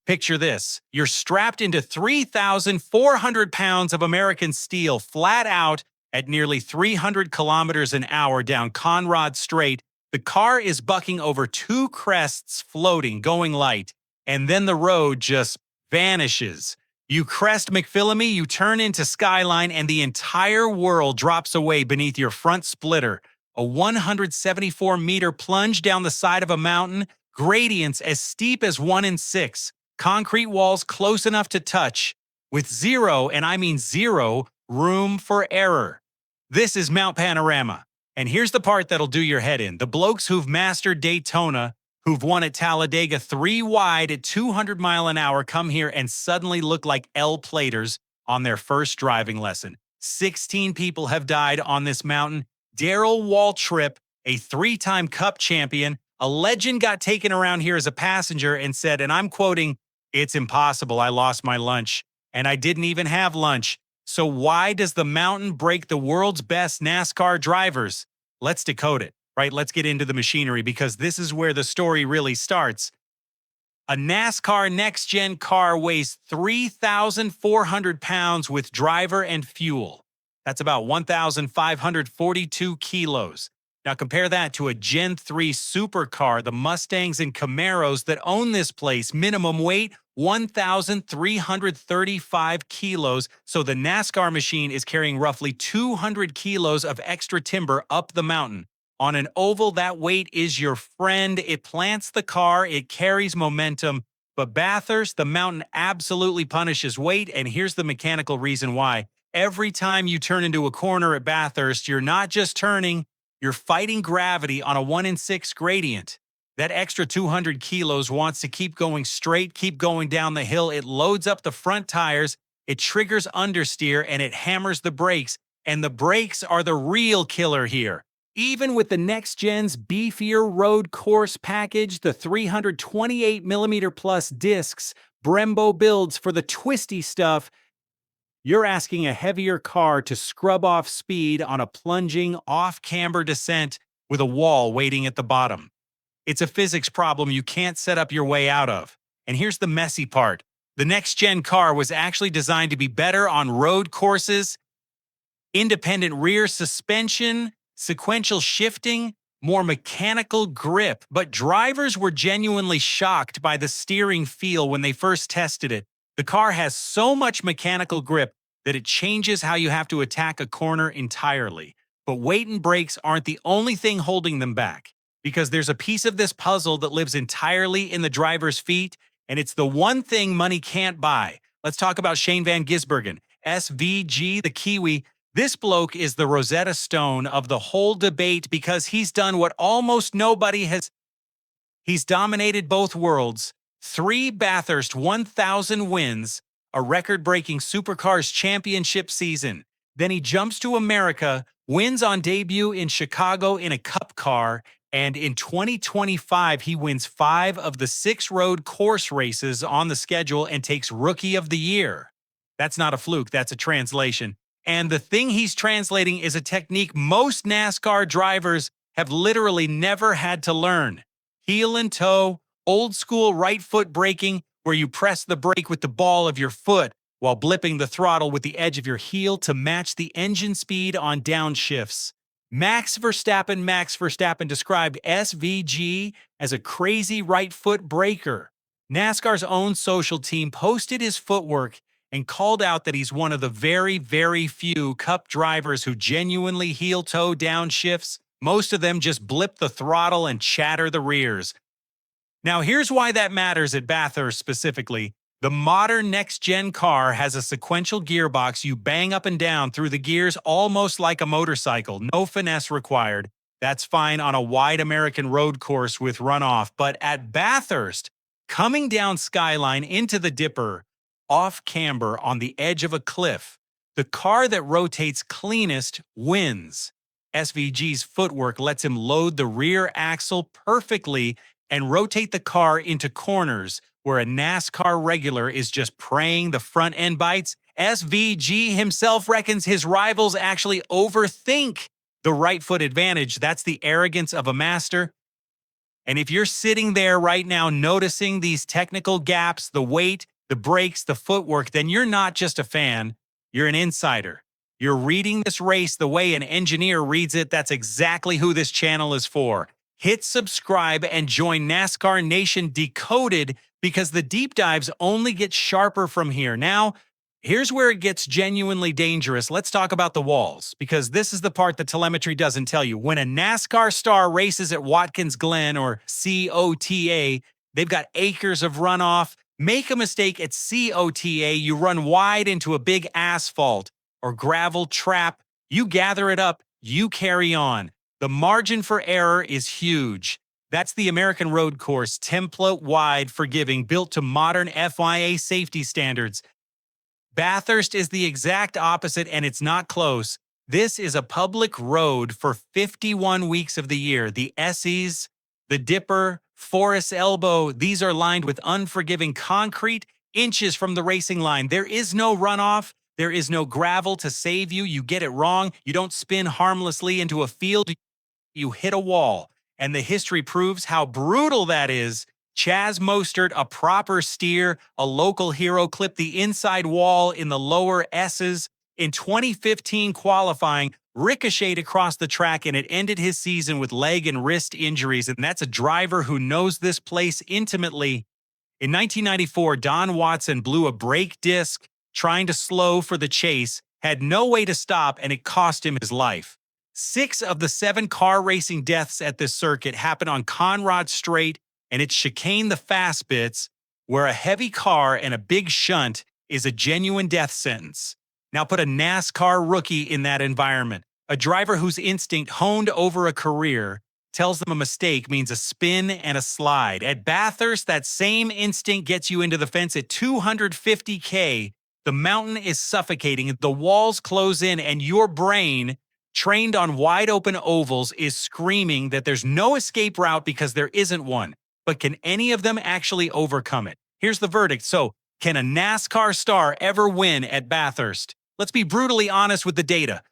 Picture this. You're strapped into 3,400 pounds of American steel flat out at nearly 300 kilometers an hour down Conrad Strait. The car is bucking over two crests floating, going light, and then the road just vanishes. You crest McPhillamy, you turn into Skyline, and the entire world drops away beneath your front splitter. A 174-meter plunge down the side of a mountain, gradients as steep as 1 in 6. Concrete walls close enough to touch, with zero, and I mean zero, room for error. This is Mount Panorama, and here's the part that'll do your head in. The blokes who've mastered Daytona, who've won at Talladega 3 wide at 200 mile an hour, come here and suddenly look like L-platers on their first driving lesson. 16 people have died on this mountain. Darrell Waltrip, a 3-time Cup champion, a legend, got taken around here as a passenger and said, and I'm quoting, "It's impossible. I lost my lunch, and I didn't even have lunch. So why does the mountain break the world's best NASCAR drivers?" Let's decode it, right? Let's get into the machinery, because this is where the story really starts. A NASCAR Next Gen car weighs 3,400 pounds with driver and fuel. That's about 1,542 kilos. Now compare that to a Gen 3 supercar, the Mustangs and Camaros that own this place. Minimum weight, 1,335 kilos. So the NASCAR machine is carrying roughly 200 kilos of extra timber up the mountain. On an oval, that weight is your friend. It plants the car, it carries momentum. But Bathurst, the mountain absolutely punishes weight, and here's the mechanical reason why. Every time you turn into a corner at Bathurst, you're not just turning, you're fighting gravity on a 1 in 6 gradient. That extra 200 kilos wants to keep going straight, keep going down the hill. It loads up the front tires, it triggers understeer, and it hammers the brakes. And the brakes are the real killer here. Even with the Next Gen's beefier road course package, the 328mm plus discs, Brembo builds for the twisty stuff, you're asking a heavier car to scrub off speed on a plunging, off-camber descent with a wall waiting at the bottom. It's a physics problem you can't set up your way out of. And here's the messy part. The next-gen car was actually designed to be better on road courses, independent rear suspension, sequential shifting, more mechanical grip. But drivers were genuinely shocked by the steering feel when they first tested it. The car has so much mechanical grip that it changes how you have to attack a corner entirely. But weight and brakes aren't the only thing holding them back, because there's a piece of this puzzle that lives entirely in the driver's feet, and it's the one thing money can't buy. Let's talk about Shane van Gisbergen, SVG, the Kiwi. This bloke is the Rosetta Stone of the whole debate, because he's done what almost nobody has. He's dominated both worlds. 3 Bathurst 1,000 wins, a record-breaking Supercars championship season. Then he jumps to America, wins on debut in Chicago in a Cup car, and in 2025 he wins 5 of the 6 road course races on the schedule and takes Rookie of the Year. That's not a fluke, that's a translation. And the thing he's translating is a technique most NASCAR drivers have literally never had to learn. Heel and toe, old school right foot braking, where you press the brake with the ball of your foot while blipping the throttle with the edge of your heel to match the engine speed on downshifts. Max Verstappen described SVG as a crazy right foot braker. NASCAR's own social team posted his footwork and called out that he's one of the very, very few Cup drivers who genuinely heel-toe downshifts. Most of them just blip the throttle and chatter the rears. Now, here's why that matters at Bathurst specifically. The modern next-gen car has a sequential gearbox you bang up and down through the gears almost like a motorcycle. No finesse required. That's fine on a wide American road course with runoff. But at Bathurst, coming down Skyline into the Dipper, off-camber on the edge of a cliff, the car that rotates cleanest wins. SVG's footwork lets him load the rear axle perfectly and rotate the car into corners where a NASCAR regular is just praying the front end bites. SVG himself reckons his rivals actually overthink the right foot advantage. That's the arrogance of a master. And if you're sitting there right now noticing these technical gaps, the weight, the brakes, the footwork, then you're not just a fan, you're an insider. You're reading this race the way an engineer reads it. That's exactly who this channel is for. Hit subscribe and join NASCAR Nation Decoded because the deep dives only get sharper from here. Now, here's where it gets genuinely dangerous. Let's talk about the walls, because this is the part that telemetry doesn't tell you. When a NASCAR star races at Watkins Glen, or COTA, they've got acres of runoff. Make a mistake at COTA, you run wide into a big asphalt or gravel trap. You gather it up, you carry on. The margin for error is huge. That's the American road course, template-wide forgiving, built to modern FIA safety standards. Bathurst is the exact opposite, and it's not close. This is a public road for 51 weeks of the year. The S's, the Dipper, Forest Elbow, these are lined with unforgiving concrete inches from the racing line. There is no runoff. There is no gravel to save you. You get it wrong. You don't spin harmlessly into a field. You hit a wall. And the history proves how brutal that is. Chaz Mostert, a proper steer, a local hero, clipped the inside wall in the lower S's. In 2015 qualifying, ricocheted across the track, and it ended his season with leg and wrist injuries. And that's a driver who knows this place intimately. In 1994, Don Watson blew a brake disc trying to slow for the chase, had no way to stop, and it cost him his life. 6 of the 7 car racing deaths at this circuit happened on Conrad Straight, and it's chicane the fast bits, where a heavy car and a big shunt is a genuine death sentence. Now put a NASCAR rookie in that environment, a driver whose instinct honed over a career tells them a mistake means a spin and a slide. At Bathurst, that same instinct gets you into the fence at 250K. The mountain is suffocating, the walls close in, and your brain, trained on wide-open ovals, is screaming that there's no escape route because there isn't one. But can any of them actually overcome it? Here's the verdict. So, can a NASCAR star ever win at Bathurst? Let's be brutally honest with the data.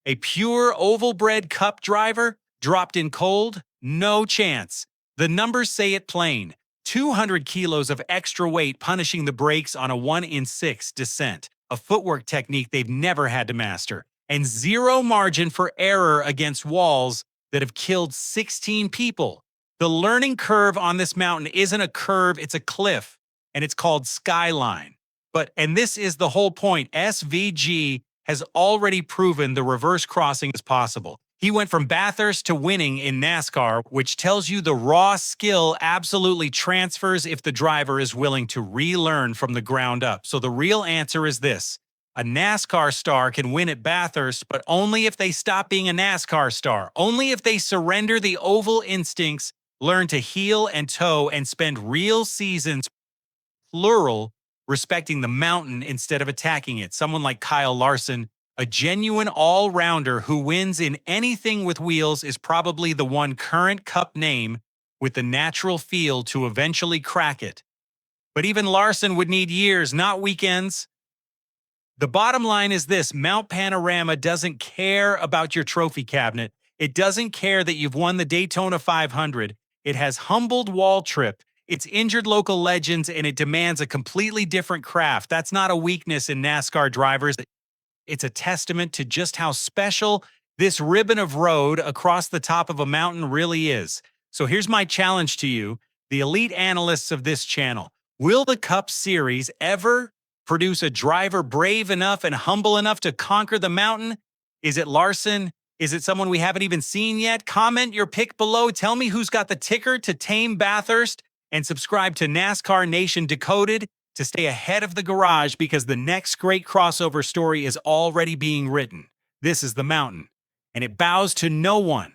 A pure oval-bred cup driver dropped in cold? No chance. The numbers say it plain. 200 kilos of extra weight punishing the brakes on a 1 in 6 descent, a footwork technique they've never had to master, and zero margin for error against walls that have killed 16 people. The learning curve on this mountain isn't a curve, it's a cliff, and it's called Skyline. And this is the whole point, SVG has already proven the reverse crossing is possible. He went from Bathurst to winning in NASCAR, which tells you the raw skill absolutely transfers if the driver is willing to relearn from the ground up. So the real answer is this. A NASCAR star can win at Bathurst, but only if they stop being a NASCAR star. Only if they surrender the oval instincts, learn to heel and toe, and spend real seasons, plural, respecting the mountain instead of attacking it. Someone like Kyle Larson, a genuine all-rounder who wins in anything with wheels, is probably the one current Cup name with the natural feel to eventually crack it. But even Larson would need years, not weekends. The bottom line is this: Mount Panorama doesn't care about your trophy cabinet. It doesn't care that you've won the Daytona 500. It has humbled wall trip. It's injured local legends, and it demands a completely different craft. That's not a weakness in NASCAR drivers. It's a testament to just how special this ribbon of road across the top of a mountain really is. So here's my challenge to you, the elite analysts of this channel. Will the Cup Series ever produce a driver brave enough and humble enough to conquer the mountain? Is it Larson? Is it someone we haven't even seen yet? Comment your pick below. Tell me who's got the ticker to tame Bathurst, and subscribe to NASCAR Nation Decoded to stay ahead of the garage, because the next great crossover story is already being written. This is the mountain, and it bows to no one.